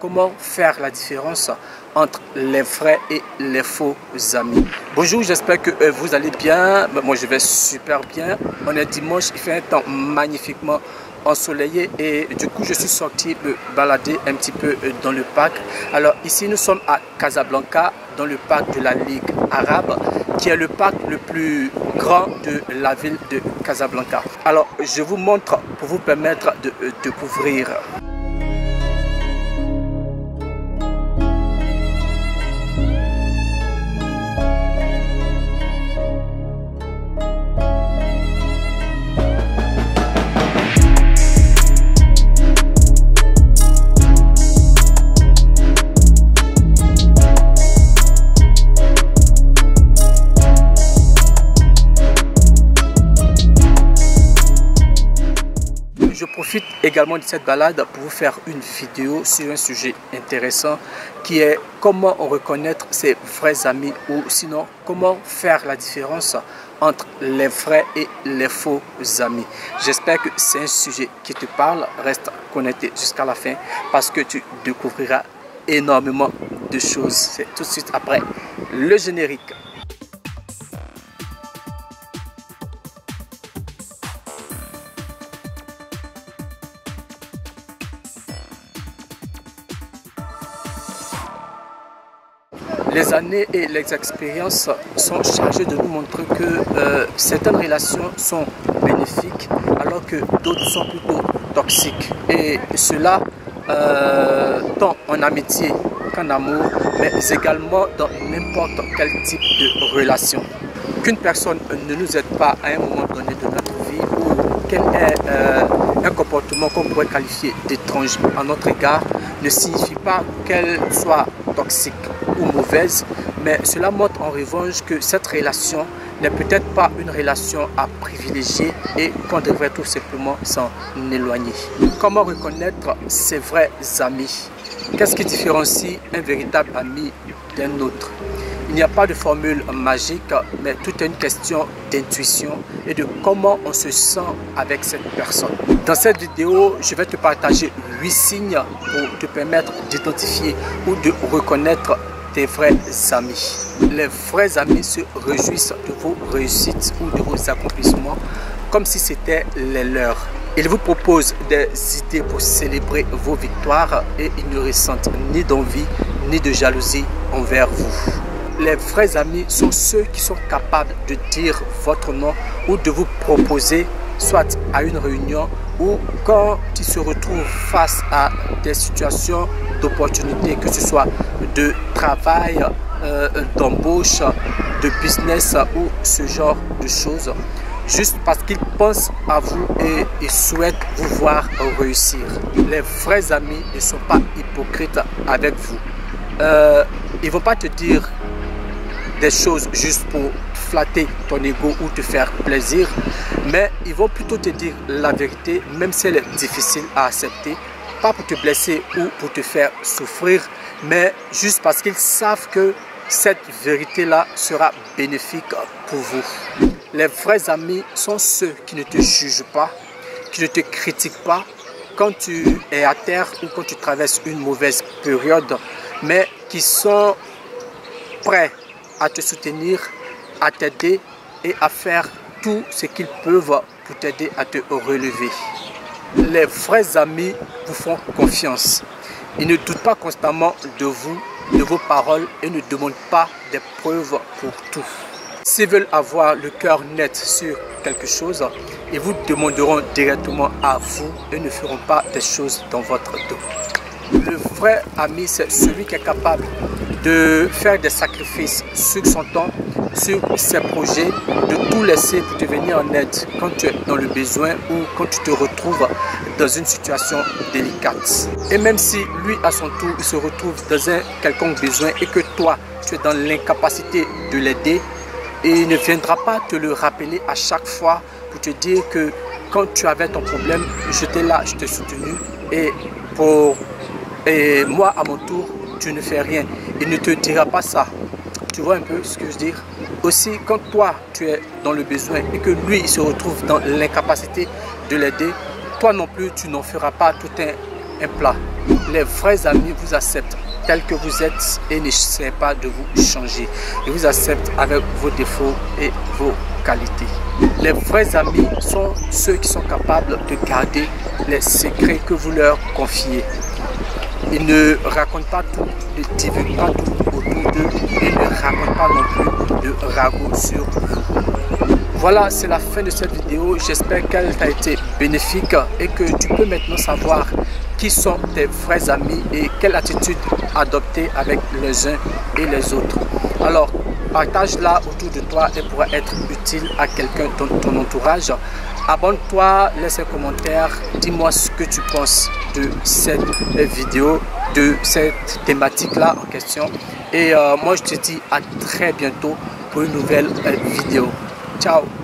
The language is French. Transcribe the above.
comment faire la différence entre les vrais et les faux amis. Bonjour, j'espère que vous allez bien. Moi, je vais super bien. On est dimanche, il fait un temps magnifiquement ensoleillé et du coup, je suis sorti me balader un petit peu dans le parc. Alors ici, nous sommes à Casablanca, dans le parc de la Ligue arabe, qui est le parc le plus grand de la ville de Casablanca. Alors, je vous montre pour vous permettre de découvrir. Je profite également de cette balade pour vous faire une vidéo sur un sujet intéressant qui est comment reconnaître ses vrais amis ou sinon comment faire la différence entre les vrais et les faux amis. J'espère que c'est un sujet qui te parle. Reste connecté jusqu'à la fin parce que tu découvriras énormément de choses. C'est tout de suite après le générique. Les années et les expériences sont chargées de nous montrer que certaines relations sont bénéfiques alors que d'autres sont plutôt toxiques. Et cela tant en amitié qu'en amour, mais également dans n'importe quel type de relation. Qu'une personne ne nous aide pas à un moment donné de notre vie ou qu'elle ait un comportement qu'on pourrait qualifier d'étrange à notre égard ne signifie pas qu'elle soit toxique ou mauvaise, mais cela montre en revanche que cette relation n'est peut-être pas une relation à privilégier et qu'on devrait tout simplement s'en éloigner. Comment reconnaître ses vrais amis? Qu'est-ce qui différencie un véritable ami d'un autre? Il n'y a pas de formule magique, mais tout est une question d'intuition et de comment on se sent avec cette personne. Dans cette vidéo, je vais te partager 8 signes pour te permettre d'identifier ou de reconnaître tes vrais amis. Les vrais amis se réjouissent de vos réussites ou de vos accomplissements comme si c'était les leurs. Ils vous proposent des idées pour célébrer vos victoires et ils ne ressentent ni d'envie ni de jalousie envers vous. Les vrais amis sont ceux qui sont capables de dire votre nom ou de vous proposer soit à une réunion ou quand ils se retrouvent face à des situations d'opportunité, que ce soit de travail, d'embauche, de business ou ce genre de choses, juste parce qu'ils pensent à vous et ils souhaitent vous voir réussir. Les vrais amis ne sont pas hypocrites avec vous. Ils ne vont pas te dire des choses juste pour flatter ton ego ou te faire plaisir, mais ils vont plutôt te dire la vérité, même si elle est difficile à accepter, pas pour te blesser ou pour te faire souffrir, mais juste parce qu'ils savent que cette vérité-là sera bénéfique pour vous. Les vrais amis sont ceux qui ne te jugent pas, qui ne te critiquent pas quand tu es à terre ou quand tu traverses une mauvaise période, mais qui sont prêts à te soutenir, à t'aider et à faire tout ce qu'ils peuvent pour t'aider à te relever. Les vrais amis vous font confiance. Ils ne doutent pas constamment de vous, de vos paroles et ne demandent pas des preuves pour tout. S'ils veulent avoir le cœur net sur quelque chose, ils vous demanderont directement à vous et ne feront pas des choses dans votre dos. Le vrai ami, c'est celui qui est capable de faire des sacrifices sur son temps, sur ses projets, de tout laisser pour te venir en aide quand tu es dans le besoin ou quand tu te retrouves dans une situation délicate. Et même si lui, à son tour, il se retrouve dans un quelconque besoin et que toi, tu es dans l'incapacité de l'aider, et il ne viendra pas te le rappeler à chaque fois pour te dire que quand tu avais ton problème, j'étais là, je t'ai soutenu et moi, à mon tour, tu ne fais rien. Il ne te dira pas ça. Tu vois un peu ce que je veux dire? Aussi, quand toi, tu es dans le besoin et que lui, il se retrouve dans l'incapacité de l'aider, toi non plus, tu n'en feras pas tout un plat. les vrais amis vous acceptent tel que vous êtes et n'essaient pas de vous changer. Ils vous acceptent avec vos défauts et vos qualités. Les vrais amis sont ceux qui sont capables de garder les secrets que vous leur confiez. Ils ne racontent pas tout, ne divulguent pas tout autour d'eux et ne racontent pas non plus de ragots sur vous. Voilà, c'est la fin de cette vidéo. J'espère qu'elle t'a été bénéfique et que tu peux maintenant savoir qui sont tes vrais amis et quelle attitude adopter avec les uns et les autres. Alors, partage-la autour de toi et pourra être utile à quelqu'un dans ton entourage. Abonne-toi, laisse un commentaire, dis-moi ce que tu penses de cette vidéo, de cette thématique-là en question. Et moi, je te dis à très bientôt pour une nouvelle vidéo. Ciao!